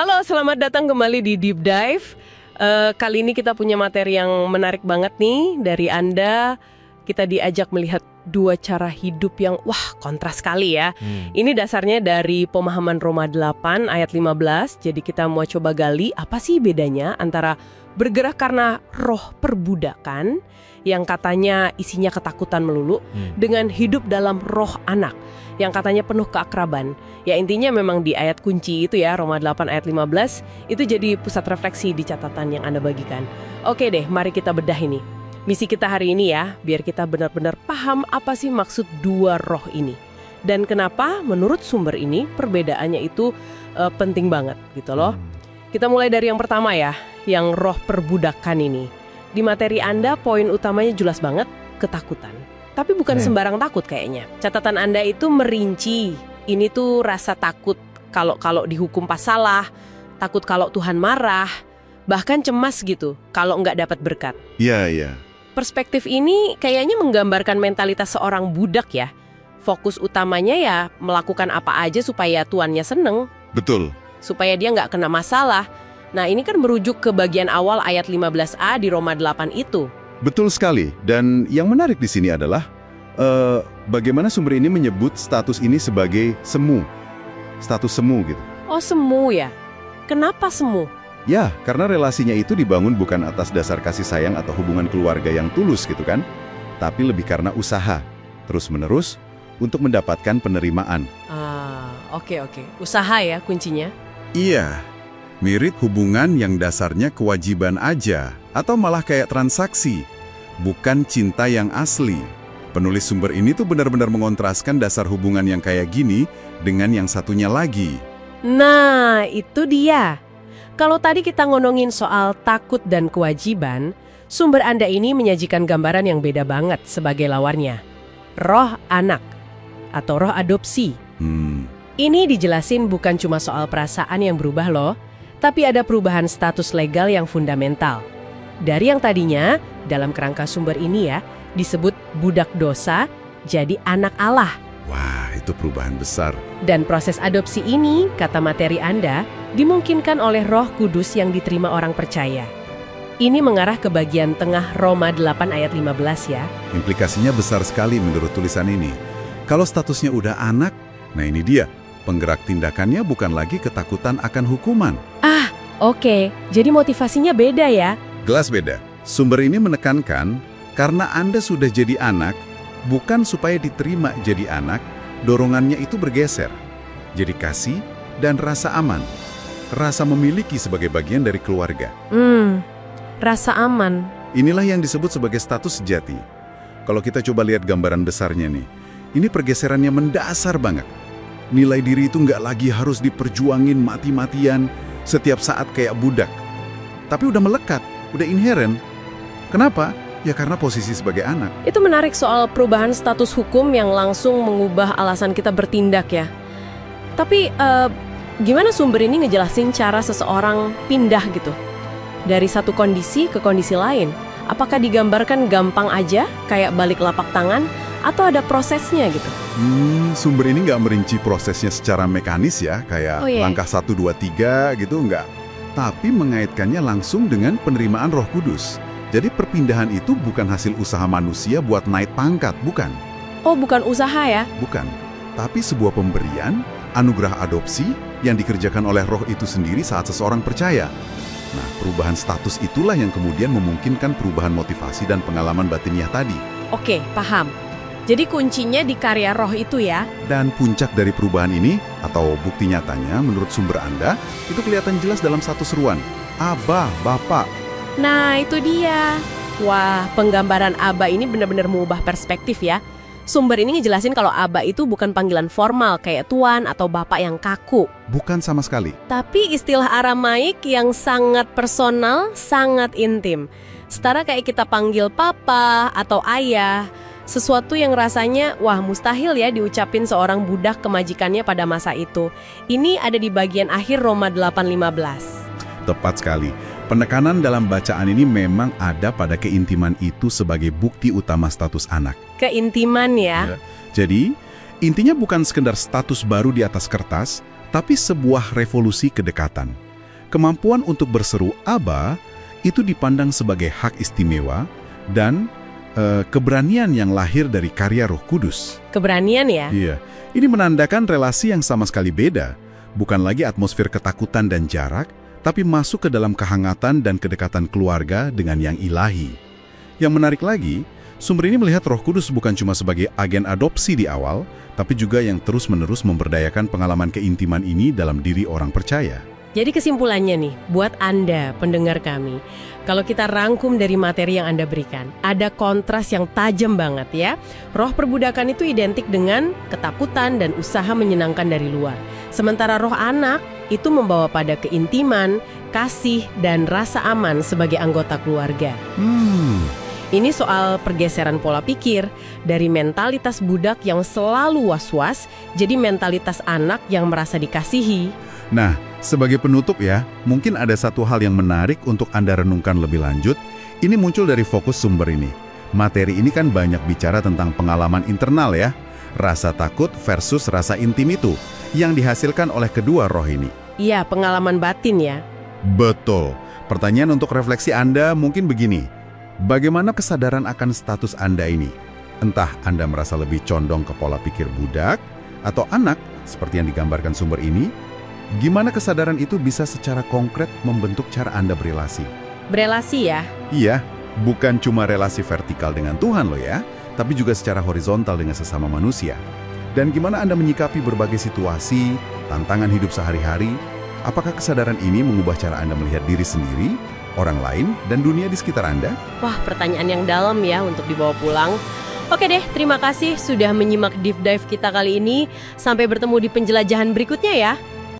Halo, selamat datang kembali di Deep Dive. Kali ini kita punya materi yang menarik banget nih dari Anda. Kita diajak melihat dua cara hidup yang kontras sekali ya. Ini dasarnya dari pemahaman Roma 8 ayat 15. Jadi kita mau coba gali apa sih bedanya antara bergerak karena roh perbudakan yang katanya isinya ketakutan melulu dengan hidup dalam roh anak yang katanya penuh keakraban. Ya intinya memang di ayat kunci itu ya, Roma 8 ayat 15, itu jadi pusat refleksi di catatan yang Anda bagikan. Oke deh, mari kita bedah ini. Misi kita hari ini ya, biar kita benar-benar paham apa sih maksud dua roh ini. Dan kenapa menurut sumber ini perbedaannya itu penting banget gitu loh. Kita mulai dari yang pertama ya, yang roh perbudakan ini. Di materi Anda poin utamanya jelas banget, ketakutan. Tapi bukan sembarang takut kayaknya. Catatan Anda itu merinci, ini tuh rasa takut kalau dihukum pas salah, takut kalau Tuhan marah, bahkan cemas gitu kalau nggak dapat berkat. Iya. Perspektif ini kayaknya menggambarkan mentalitas seorang budak ya. Fokus utamanya ya melakukan apa aja supaya tuannya seneng. Betul. Supaya dia nggak kena masalah. Nah ini kan merujuk ke bagian awal ayat 15a di Roma 8 itu. Betul sekali. Dan yang menarik di sini adalah bagaimana sumber ini menyebut status ini sebagai semu. Status semu gitu. Oh semu ya? Kenapa semu? Ya, karena relasinya itu dibangun bukan atas dasar kasih sayang atau hubungan keluarga yang tulus gitu kan. Tapi lebih karena usaha, terus-menerus untuk mendapatkan penerimaan. Oke. Usaha ya kuncinya? Iya, mirip hubungan yang dasarnya kewajiban aja, atau malah kayak transaksi, bukan cinta yang asli. Penulis sumber ini tuh benar-benar mengontraskan dasar hubungan yang kayak gini dengan yang satunya lagi. Nah, itu dia. Kalau tadi kita ngomongin soal takut dan kewajiban, sumber Anda ini menyajikan gambaran yang beda banget sebagai lawannya. Roh anak atau roh adopsi. Ini dijelasin bukan cuma soal perasaan yang berubah loh, tapi ada perubahan status legal yang fundamental. Dari yang tadinya, dalam kerangka sumber ini ya, disebut budak dosa, jadi anak Allah. Wah, itu perubahan besar. Dan proses adopsi ini, kata materi Anda, dimungkinkan oleh Roh Kudus yang diterima orang percaya. Ini mengarah ke bagian tengah Roma 8 ayat 15 ya. Implikasinya besar sekali menurut tulisan ini. Kalau statusnya udah anak, nah ini dia. Penggerak tindakannya bukan lagi ketakutan akan hukuman. Oke. Jadi motivasinya beda ya? Jelas beda. Sumber ini menekankan, karena Anda sudah jadi anak, bukan supaya diterima jadi anak, dorongannya itu bergeser. Jadi kasih dan rasa aman. Rasa memiliki sebagai bagian dari keluarga. Rasa aman. Inilah yang disebut sebagai status sejati. Kalau kita coba lihat gambaran besarnya nih, ini pergeserannya mendasar banget. Nilai diri itu nggak lagi harus diperjuangin mati-matian setiap saat kayak budak. Tapi udah melekat, udah inheren. Kenapa? Ya karena posisi sebagai anak. Itu menarik soal perubahan status hukum yang langsung mengubah alasan kita bertindak ya. Tapi gimana sumber ini ngejelasin cara seseorang pindah gitu? Dari satu kondisi ke kondisi lain. Apakah digambarkan gampang aja kayak balik lapak tangan? Atau ada prosesnya gitu? Sumber ini nggak merinci prosesnya secara mekanis ya, kayak langkah 1, 2, 3 gitu, nggak. Tapi mengaitkannya langsung dengan penerimaan Roh Kudus. Jadi perpindahan itu bukan hasil usaha manusia buat naik pangkat, bukan. Oh, bukan usaha ya? Bukan. Tapi sebuah pemberian, anugerah adopsi yang dikerjakan oleh Roh itu sendiri saat seseorang percaya. Nah, perubahan status itulah yang kemudian memungkinkan perubahan motivasi dan pengalaman batiniah tadi. Oke, paham. Jadi kuncinya di karya roh itu ya? Dan puncak dari perubahan ini, atau bukti nyatanya menurut sumber Anda, itu kelihatan jelas dalam satu seruan. Abah, Bapak. Nah, itu dia. Wah, penggambaran Aba ini benar-benar mengubah perspektif ya. Sumber ini ngejelasin kalau Aba itu bukan panggilan formal kayak Tuan atau Bapak yang kaku. Bukan sama sekali. Tapi istilah Aramaik yang sangat personal, sangat intim. Setara kayak kita panggil Papa atau Ayah. Sesuatu yang rasanya, mustahil ya diucapin seorang budak ke majikannya pada masa itu. Ini ada di bagian akhir Roma 8:15. Tepat sekali. Penekanan dalam bacaan ini memang ada pada keintiman itu sebagai bukti utama status anak. Keintiman ya? Jadi, intinya bukan sekedar status baru di atas kertas, tapi sebuah revolusi kedekatan. Kemampuan untuk berseru Aba itu dipandang sebagai hak istimewa dan keberanian yang lahir dari karya Roh Kudus. Keberanian ya? Iya, ini menandakan relasi yang sama sekali beda. Bukan lagi atmosfer ketakutan dan jarak, tapi masuk ke dalam kehangatan dan kedekatan keluarga dengan yang ilahi. Yang menarik lagi, sumber ini melihat Roh Kudus bukan cuma sebagai agen adopsi di awal, tapi juga yang terus-menerus memberdayakan pengalaman keintiman ini dalam diri orang percaya. Jadi kesimpulannya nih, buat Anda, pendengar kami, kalau kita rangkum dari materi yang Anda berikan, ada kontras yang tajam banget ya. Roh perbudakan itu identik dengan ketakutan dan usaha menyenangkan dari luar. Sementara roh anak itu membawa pada keintiman, kasih, dan rasa aman sebagai anggota keluarga. Ini soal pergeseran pola pikir dari mentalitas budak yang selalu was-was, jadi mentalitas anak yang merasa dikasihi. Nah, sebagai penutup ya, mungkin ada satu hal yang menarik untuk Anda renungkan lebih lanjut. Ini muncul dari fokus sumber ini. Materi ini kan banyak bicara tentang pengalaman internal ya. Rasa takut versus rasa intim itu, yang dihasilkan oleh kedua roh ini. Iya, pengalaman batin ya. Betul. Pertanyaan untuk refleksi Anda mungkin begini. Bagaimana kesadaran akan status Anda ini? Entah Anda merasa lebih condong ke pola pikir budak atau anak, seperti yang digambarkan sumber ini. Gimana kesadaran itu bisa secara konkret membentuk cara Anda berelasi? Berelasi ya? Iya, bukan cuma relasi vertikal dengan Tuhan loh ya, tapi juga secara horizontal dengan sesama manusia. Dan gimana Anda menyikapi berbagai situasi, tantangan hidup sehari-hari? Apakah kesadaran ini mengubah cara Anda melihat diri sendiri, orang lain, dan dunia di sekitar Anda? Wah, pertanyaan yang dalam ya untuk dibawa pulang. Oke deh, terima kasih sudah menyimak Deep Dive kita kali ini. Sampai bertemu di penjelajahan berikutnya ya.